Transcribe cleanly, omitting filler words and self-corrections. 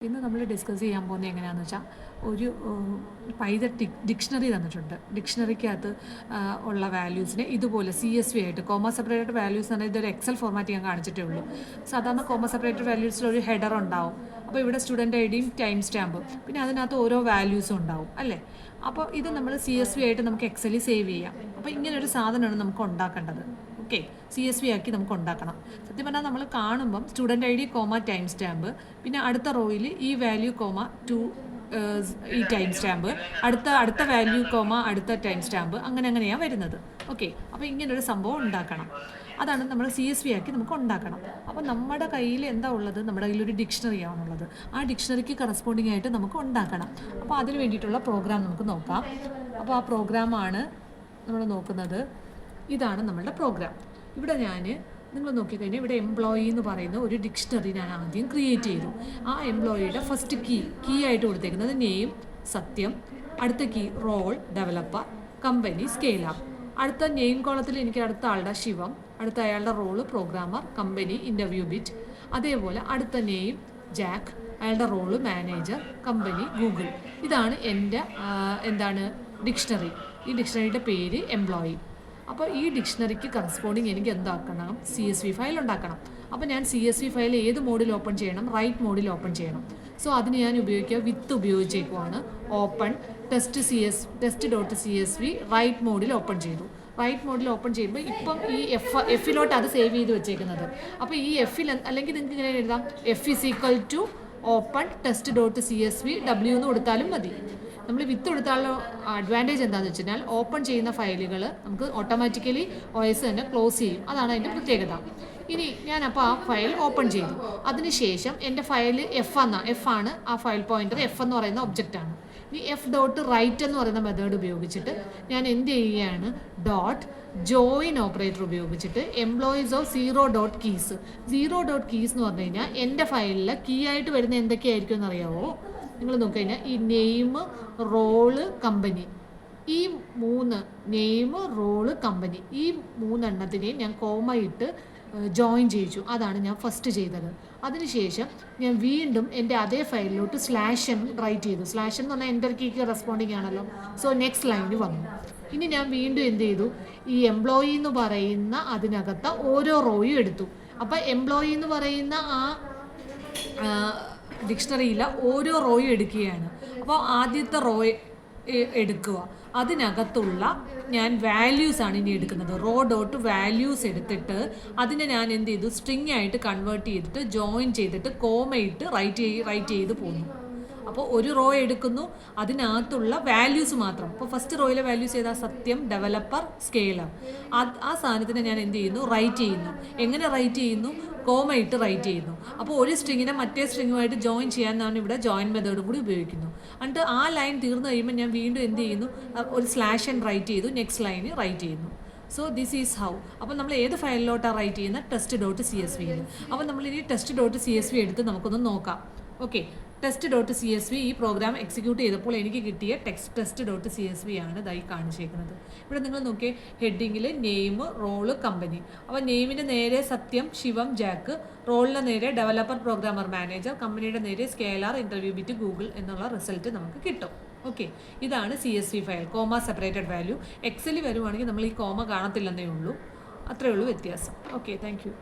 ഇന്ന് നമ്മൾ ഡിസ്കസ് ചെയ്യാൻ പോകുന്നത് എങ്ങനെയാണെന്ന് വെച്ചാൽ ഒരു പൈതൽ ഡിക്ഷണറി തന്നിട്ടുണ്ട്. ഡിക്ഷണറിക്കകത്ത് ഉള്ള വാല്യൂസിനെ ഇതുപോലെ CSV ആയിട്ട് കോമ സെപ്പറേറ്റഡ് വാല്യൂസ് എന്ന് പറഞ്ഞാൽ ഇതൊരു എക്സൽ ഫോർമാറ്റ് ഞാൻ കാണിച്ചിട്ടേ ഉള്ളൂ. സാധാരണ കോമ സെപ്പറേറ്റഡ് വാല്യൂസിൽ ഒരു ഹെഡർ ഉണ്ടാവും. അപ്പോൾ ഇവിടെ സ്റ്റുഡൻറ്റ് ഐഡിയും ടൈം സ്റ്റാമ്പും പിന്നെ അതിനകത്ത് ഓരോ വാല്യൂസും ഉണ്ടാവും അല്ലേ. അപ്പോൾ ഇത് നമ്മൾ CSV ആയിട്ട് നമുക്ക് എക്സലിൽ സേവ് ചെയ്യാം. അപ്പോൾ ഇങ്ങനൊരു സാധനമാണ് നമുക്ക് ഉണ്ടാക്കേണ്ടത്. ഓക്കെ, CSV ആക്കി നമുക്ക് ഉണ്ടാക്കണം. സത്യം പറഞ്ഞാൽ നമ്മൾ കാണുമ്പം student ID comma time stamp, പിന്നെ അടുത്ത റോയിൽ ഈ വാല്യൂ കോമ ടു ഈ ടൈം സ്റ്റാമ്പ്, അടുത്ത വാല്യൂ കോമ അടുത്ത ടൈം സ്റ്റാമ്പ്, അങ്ങനെയാണ് വരുന്നത്. ഓക്കെ, അപ്പോൾ ഇങ്ങനൊരു സംഭവം ഉണ്ടാക്കണം. അതാണ് നമ്മൾ CSV ആക്കി നമുക്ക് ഉണ്ടാക്കണം. അപ്പോൾ നമ്മുടെ കയ്യിൽ എന്താ ഉള്ളത്? നമ്മുടെ കയ്യിലൊരു ഡിക്ഷണറി ആണുള്ളത്. ആ ഡിക്ഷണറിക്ക് കറസ്പോണ്ടിങ് ആയിട്ട് നമുക്ക് ഉണ്ടാക്കണം. അപ്പോൾ അതിന് വേണ്ടിയിട്ടുള്ള പ്രോഗ്രാം നമുക്ക് നോക്കാം. അപ്പോൾ ആ പ്രോഗ്രാമാണ് നമ്മൾ നോക്കുന്നത്. ഇതാണ് നമ്മളുടെ പ്രോഗ്രാം. ഇവിടെ നിങ്ങൾ നോക്കിക്കഴിഞ്ഞാൽ ഇവിടെ എംപ്ലോയി എന്ന് പറയുന്ന ഒരു ഡിക്ഷണറി ഞാൻ ആദ്യം ക്രിയേറ്റ് ചെയ്തു. ആ എംപ്ലോയിയുടെ ഫസ്റ്റ് കീ ആയിട്ട് കൊടുത്തേക്കുന്നത് നെയിം സത്യം, അടുത്ത key role developer, company scale up. അടുത്ത നെയിം കോളത്തിൽ എനിക്ക് അടുത്ത ആളുടെ ശിവം, അടുത്ത അയാളുടെ role programmer, company interview bit. അതേപോലെ അടുത്ത നെയിം ജാക്ക്, അയാളുടെ റോള് മാനേജർ, കമ്പനി ഗൂഗിൾ. ഇതാണ് എൻ്റെ ഡിക്ഷണറി. ഈ ഡിക്ഷണറിയുടെ പേര് എംപ്ലോയി. അപ്പോൾ ഈ ഡിക്ഷണറിക്ക് കറസ്പോണ്ടിങ് എനിക്ക് എന്താക്കണം? CSV ഫയൽ ഉണ്ടാക്കണം. അപ്പോൾ ഞാൻ CSV ഫയൽ ഏത് മോഡിൽ ഓപ്പൺ ചെയ്യണം? റൈറ്റ് മോഡിൽ ഓപ്പൺ ചെയ്യണം. സോ അതിന് ഞാൻ വിത്ത് ഉപയോഗിച്ചേക്കുവാണ്. ഓപ്പൺ test.csv റൈറ്റ് മോഡിൽ ഓപ്പൺ ചെയ്തു. റൈറ്റ് മോഡിൽ ഓപ്പൺ ചെയ്യുമ്പോൾ ഇപ്പം ഈ എഫിലോട്ട് അത് സേവ് ചെയ്ത് വെച്ചേക്കുന്നത്. അപ്പോൾ ഈ എഫിൽ അല്ലെങ്കിൽ നിങ്ങൾക്ക് ഇങ്ങനെ എഴുതാം, F ഓപ്പൺ test.csv W എന്ന് കൊടുത്താലും മതി. നമ്മൾ വിത്ത് കൊടുത്താലുള്ള അഡ്വാൻറ്റേജ് എന്താണെന്ന് വെച്ച് കഴിഞ്ഞാൽ ഓപ്പൺ ചെയ്യുന്ന ഫയലുകൾ നമുക്ക് ഓട്ടോമാറ്റിക്കലി OS തന്നെ ക്ലോസ് ചെയ്യും. അതാണ് അതിൻ്റെ പ്രത്യേകത. ഇനി ഞാനപ്പോൾ ആ ഫയൽ ഓപ്പൺ ചെയ്തു. അതിനുശേഷം എൻ്റെ ഫയൽ F ആണ് ആ ഫയൽ പോയിൻ്റർ. F എന്ന് പറയുന്ന ഒബ്ജക്റ്റാണ്. ഇനി F.write എന്ന് പറയുന്ന മെത്തേഡ് ഉപയോഗിച്ചിട്ട് ഞാൻ എന്ത് ചെയ്യുകയാണ്? ജോയിൻ ഓപ്പറേറ്റർ ഉപയോഗിച്ചിട്ട് എംപ്ലോയീസ് ഓഫ് .keys എന്ന് പറഞ്ഞു കഴിഞ്ഞാൽ എൻ്റെ ഫയലിൽ കീ ആയിട്ട് വരുന്ന എന്തൊക്കെയായിരിക്കും എന്നറിയാമോ? നിങ്ങൾ നോക്കിക്കഴിഞ്ഞാൽ ഈ നെയിം റോള് കമ്പനി, ഈ നെയിം റോള് കമ്പനി, ഈ മൂന്നെണ്ണത്തിനെയും ഞാൻ കോമ ഇട്ട് ജോയിൻ ചെയ്യിച്ചു. അതാണ് ഞാൻ ഫസ്റ്റ് ചെയ്തത്. അതിനുശേഷം ഞാൻ വീണ്ടും എൻ്റെ അതേ ഫയലിലോട്ട് /n റൈറ്റ് ചെയ്തു. /n എന്ന് പറഞ്ഞാൽ എൻ്റർ കീക്ക് റെസ്പോണ്ടിങ് ആണല്ലോ. സോ നെക്സ്റ്റ് ലൈനിൽ വന്നു. ഇനി ഞാൻ വീണ്ടും എന്ത് ചെയ്തു? ഈ എംപ്ലോയി എന്ന് പറയുന്ന അതിനകത്ത് ഓരോ റോയും എടുത്തു. അപ്പോൾ എംപ്ലോയി എന്ന് പറയുന്ന ആ ഡിക്ഷണറിയിൽ ഓരോ റോയും എടുക്കുകയാണ്. അപ്പോൾ ആദ്യത്തെ റോ എടുക്കുക. അതിനകത്തുള്ള ഞാൻ വാല്യൂസാണ് ഇനി എടുക്കുന്നത്. values എടുത്തിട്ട് അതിനെ ഞാൻ എന്ത് ചെയ്തു? സ്ട്രിങ് ആയിട്ട് കൺവേർട്ട് ചെയ്തിട്ട് ജോയിൻ ചെയ്തിട്ട് കോമയിട്ട് റൈറ്റ് ചെയ്ത് പോകുന്നു. അപ്പോൾ ഒരു റോ എടുക്കുന്നു, അതിനകത്തുള്ള വാല്യൂസ് മാത്രം. അപ്പോൾ ഫസ്റ്റ് റോയിലെ വാല്യൂസ് ഏതാ? സത്യം, ഡെവലപ്പർ, സ്കെയിലർ. ആ സാധനത്തിനെ ഞാൻ എന്ത് ചെയ്യുന്നു? റൈറ്റ് ചെയ്യുന്നു. എങ്ങനെ റൈറ്റ് ചെയ്യുന്നു? കോമ ഇട്ട് റൈറ്റ് ചെയ്യുന്നു. അപ്പോൾ ഒരു സ്ട്രിങ്ങിനെ മറ്റേ സ്ട്രിങ്ങുമായിട്ട് ജോയിൻ ചെയ്യാനാണ് ഇവിടെ ജോയിൻ മെത്തേഡും കൂടി ഉപയോഗിക്കുന്നു. എന്നിട്ട് ആ ലൈൻ തീർന്നു കഴിയുമ്പോൾ ഞാൻ വീണ്ടും എന്ത് ചെയ്യുന്നു? ഒരു /n റൈറ്റ് ചെയ്തു, നെക്സ്റ്റ് ലൈന് റൈറ്റ് ചെയ്യുന്നു. So this is how. അപ്പോൾ നമ്മൾ ഏത് ഫയലിലോട്ടാണ് റൈറ്റ് ചെയ്യുന്നത്? test.csv. അപ്പോൾ നമ്മളിനി test.csv എടുത്ത് നമുക്കൊന്ന് നോക്കാം. ഓക്കെ, test.csv ഈ പ്രോഗ്രാം എക്സിക്യൂട്ട് ചെയ്തപ്പോൾ എനിക്ക് കിട്ടിയ test.csv ആണ് ഇതായി കാണിച്ചേക്കുന്നത്. ഇവിടെ നിങ്ങൾ നോക്കിയേ, ഹെഡിങ്ങിൽ നെയിം റോള് കമ്പനി. അപ്പോൾ നെയിമിൻ്റെ നേരെ സത്യം, ശിവം, ജാക്ക്. റോളിൻ്റെ നേരെ ഡെവലപ്പർ, പ്രോഗ്രാമർ, മാനേജർ. കമ്പനിയുടെ നേരെ സ്കെയിലർ, ഇൻ്റർവ്യൂ ബിറ്റ്, ഗൂഗിൾ എന്നുള്ള റിസൾട്ട് നമുക്ക് കിട്ടും. ഓക്കെ, ഇതാണ് CSV file. Comma separated value. എക്സലിൽ വരുവാണെങ്കിൽ നമ്മൾ ഈ കോമ കാണത്തില്ലെന്നേ ഉള്ളൂ. അത്രയേ ഉള്ളൂ വ്യത്യാസം. Okay, thank U.